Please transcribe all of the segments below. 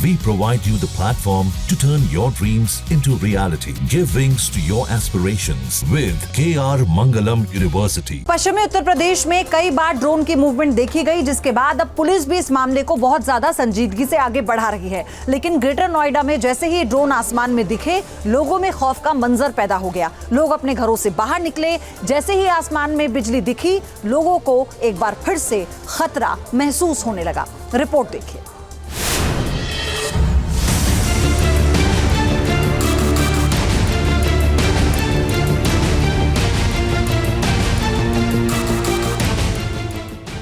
We provide you the platform to turn your dreams into reality. Give wings to your aspirations with KR Mangalam University. पश्चिमी उत्तर प्रदेश में कई बार drone की movement देखी गई, जिसके बाद अब पुलिस भी इस मामले को बहुत ज्यादा संजीदगी से आगे बढ़ा रही है। लेकिन ग्रेटर नोएडा में जैसे ही ड्रोन आसमान में दिखे, लोगों में खौफ का मंजर पैदा हो गया। लोग अपने घरों से बाहर निकले। जैसे ही आसमान में बिजली दिखी, लोगों को एक बार फिर से खतरा महसूस होने लगा। रिपोर्ट देखिए।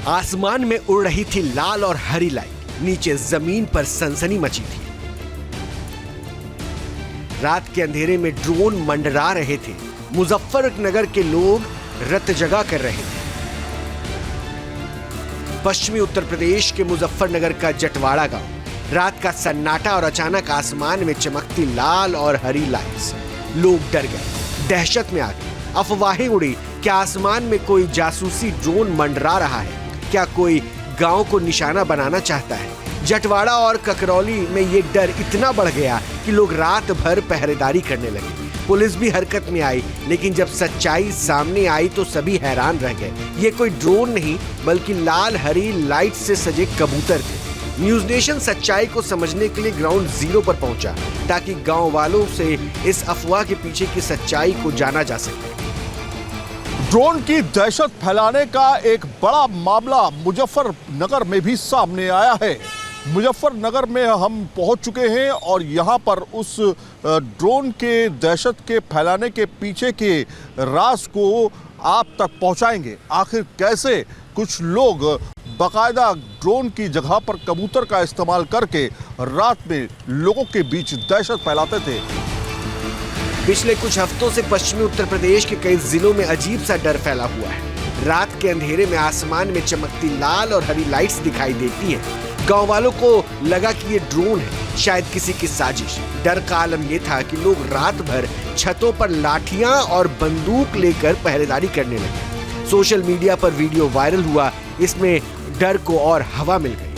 आसमान में उड़ रही थी लाल और हरी लाइट, नीचे जमीन पर सनसनी मची थी। रात के अंधेरे में ड्रोन मंडरा रहे थे। मुजफ्फरनगर के लोग रत जगा कर रहे थे। पश्चिमी उत्तर प्रदेश के मुजफ्फरनगर का जटवाड़ा गांव, रात का सन्नाटा और अचानक आसमान में चमकती लाल और हरी लाइट्स। लोग डर गए, दहशत में आ गए। अफवाहें उड़ी कि आसमान में कोई जासूसी ड्रोन मंडरा रहा है। क्या कोई गांव को निशाना बनाना चाहता है? जटवाड़ा और ककरौली में ये डर इतना बढ़ गया कि लोग रात भर पहरेदारी करने लगे। पुलिस भी हरकत में आई, लेकिन जब सच्चाई सामने आई तो सभी हैरान रह गए। ये कोई ड्रोन नहीं, बल्कि लाल हरी लाइट से सजे कबूतर थे। न्यूज नेशन सच्चाई को समझने के लिए ग्राउंड जीरो पर पहुंचा, ताकि गांव वालों से इस अफवाह के पीछे की सच्चाई को जाना जा सके। ड्रोन की दहशत फैलाने का एक बड़ा मामला मुजफ्फरनगर में भी सामने आया है। मुजफ्फरनगर में हम पहुंच चुके हैं और यहां पर उस ड्रोन के दहशत के फैलाने के पीछे के राज को आप तक पहुंचाएंगे। आखिर कैसे कुछ लोग बाकायदा ड्रोन की जगह पर कबूतर का इस्तेमाल करके रात में लोगों के बीच दहशत फैलाते थे। पिछले कुछ हफ्तों से पश्चिमी उत्तर प्रदेश के कई जिलों में अजीब सा डर फैला हुआ है। रात के अंधेरे में आसमान में चमकती लाल और हरी लाइट्स दिखाई देती हैं। गांव वालों को लगा कि ये ड्रोन है, शायद किसी की साजिश। डर का आलम ये था कि लोग रात भर छतों पर लाठियां और बंदूक लेकर पहरेदारी करने लगे। सोशल मीडिया पर वीडियो वायरल हुआ, इसमें डर को और हवा मिल गई।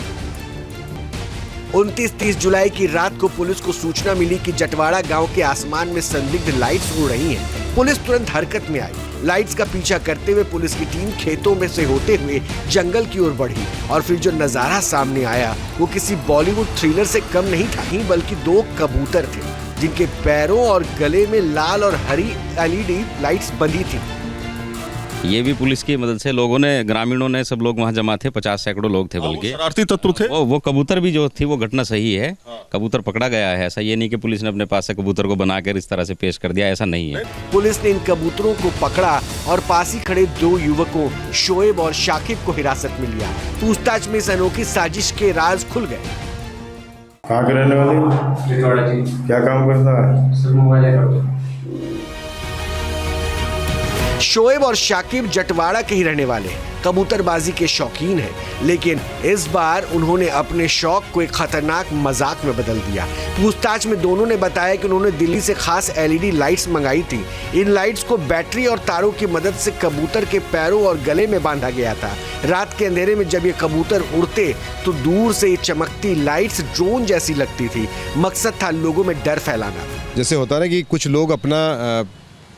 29-30 जुलाई की रात को पुलिस को सूचना मिली कि जटवाड़ा गांव के आसमान में संदिग्ध लाइट्स उड़ रही हैं। पुलिस तुरंत हरकत में आई। लाइट्स का पीछा करते हुए पुलिस की टीम खेतों में से होते हुए जंगल की ओर बढ़ी और फिर जो नजारा सामने आया वो किसी बॉलीवुड थ्रिलर से कम नहीं था, बल्कि 2 कबूतर थे जिनके पैरों और गले में लाल और हरी LED लाइट्स बंधी थी। ये भी पुलिस की मदद से लोगों ने, ग्रामीणों ने, सब लोग वहाँ जमा थे। 50 सैकड़ों लोग थे, बल्कि शरारती तत्व थे। वो कबूतर भी जो थी वो घटना सही है। कबूतर पकड़ा गया है। ऐसा ये नहीं कि पुलिस ने अपने पास से कबूतर को बनाकर इस तरह से पेश कर दिया, ऐसा नहीं है। पुलिस ने इन कबूतरों को पकड़ा और पास ही खड़े 2 युवकों शोएब और शाकिब को हिरासत में लिया। पूछताछ में इस अनोखी साजिश के राज खुल गए। कहाँ के रहने वाले? क्या काम करता है? शोएब और शाकिब जटवाड़ा के ही रहने वाले हैं। कबूतरबाजी के शौकीन हैं, लेकिन इस बार उन्होंने अपने शौक को एक खतरनाक मजाक में बदल दिया। पूछताछ में दोनों ने बताया कि उन्होंने दिल्ली से खास LED लाइट्स मंगाई थी। इन लाइट्स को बैटरी और तारों की मदद से कबूतर के पैरों और गले में बांधा गया था। रात के अंधेरे में जब ये कबूतर उड़ते तो दूर से ये चमकती लाइट्स ड्रोन जैसी लगती थी। मकसद था लोगों में डर फैलाना। जैसे होता है कि कुछ लोग अपना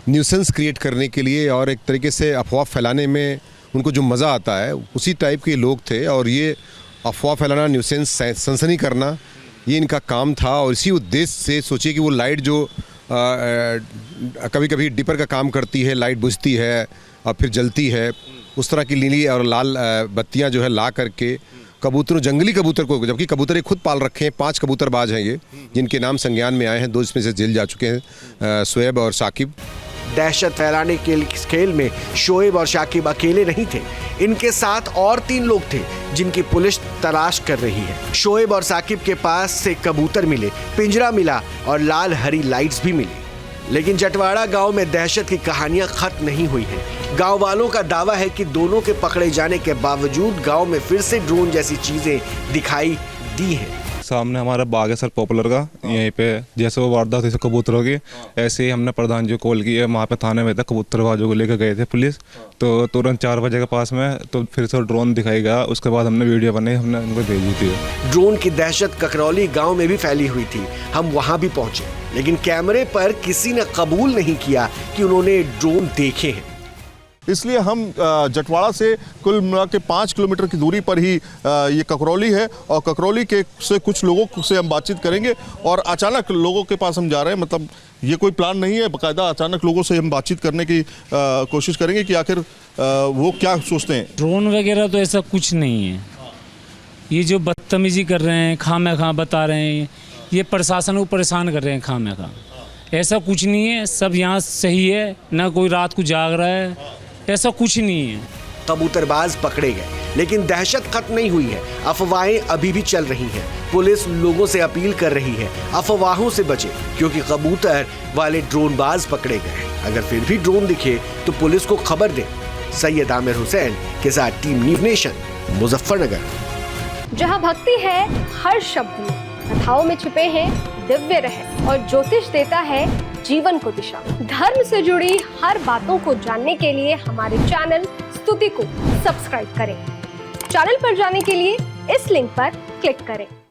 न्यूसेंस क्रिएट करने के लिए और एक तरीके से अफवाह फैलाने में उनको जो मज़ा आता है, उसी टाइप के लोग थे। और ये अफवाह फैलाना, न्यूसेंस, सनसनी करना, ये इनका काम था। और इसी उद्देश्य से सोचिए कि वो लाइट जो कभी कभी डिपर का काम करती है, लाइट बुझती है और फिर जलती है, उस तरह की नीली और लाल बत्तियां जो है ला करके कबूतरों, जंगली कबूतर को, जबकि कबूतर ये खुद पाल रखे हैं, 5 कबूतरबाज हैं ये, जिनके नाम संज्ञान में आए हैं। 2 इसमें से जेल जा चुके हैं, शोएब और शाकिब। दहशत फैलाने के खेल में शोएब और शाकिब अकेले नहीं थे। इनके साथ और 3 लोग थे जिनकी पुलिस तलाश कर रही है। शोएब और शाकिब के पास से कबूतर मिले, पिंजरा मिला और लाल हरी लाइट्स भी मिली। लेकिन जटवाड़ा गांव में दहशत की कहानियां खत्म नहीं हुई हैं। गांव वालों का दावा है कि दोनों के पकड़े जाने के बावजूद गांव में फिर से ड्रोन जैसी चीजें दिखाई दी हैं। सामने हमारा बाग है सर पॉपुलर का, यहीं पे जैसे वो वारदात हुई कबूतरों की, ऐसे ही हमने प्रधान जी को कॉल की है, वहाँ पे थाने में था, कबूतरबाजों को लेकर गए थे पुलिस, तो तुरंत 4 बजे के पास में तो फिर से ड्रोन दिखाई गया, उसके बाद हमने वीडियो बनाई, हमने उनको भेजी थी। ड्रोन की दहशत ककरौली गांव में भी फैली हुई थी। हम वहां भी पहुंचे, लेकिन कैमरे पर किसी ने कबूल नहीं किया कि उन्होंने ड्रोन देखे हैं। इसलिए हम जटवाड़ा से कुल मिला के 5 किलोमीटर की दूरी पर ही ये ककरौली है, और ककरौली के से कुछ लोगों से हम बातचीत करेंगे। और अचानक लोगों के पास हम जा रहे हैं, मतलब ये कोई प्लान नहीं है, बाकायदा अचानक लोगों से हम बातचीत करने की कोशिश करेंगे कि आखिर वो क्या सोचते हैं। ड्रोन वगैरह तो ऐसा कुछ नहीं है, ये जो बदतमीजी कर रहे हैं, खामखा बता रहे हैं, ये प्रशासन को परेशान कर रहे हैं खामखा, ऐसा कुछ नहीं है। सब यहाँ सही है, ना कोई रात को जाग रहा है, ऐसा कुछ नहीं है। कबूतरबाज पकड़े गए, लेकिन दहशत खत्म नहीं हुई है। अफवाहें अभी भी चल रही हैं। पुलिस लोगों से अपील कर रही है, अफवाहों से बचे, क्योंकि कबूतर वाले ड्रोनबाज पकड़े गए। अगर फिर भी ड्रोन दिखे तो पुलिस को खबर दें। सैयद आमिर हुसैन के साथ टीम न्यूज़ नेशन, मुजफ्फरनगर। जहां भक्ति है हर शब्द में, कथाओं में छुपे हैं दिव्य रहस्य, और ज्योतिष देता है जीवन को दिशा। धर्म से जुड़ी हर बातों को जानने के लिए हमारे चैनल स्तुति को सब्सक्राइब करें। चैनल पर जाने के लिए इस लिंक पर क्लिक करें।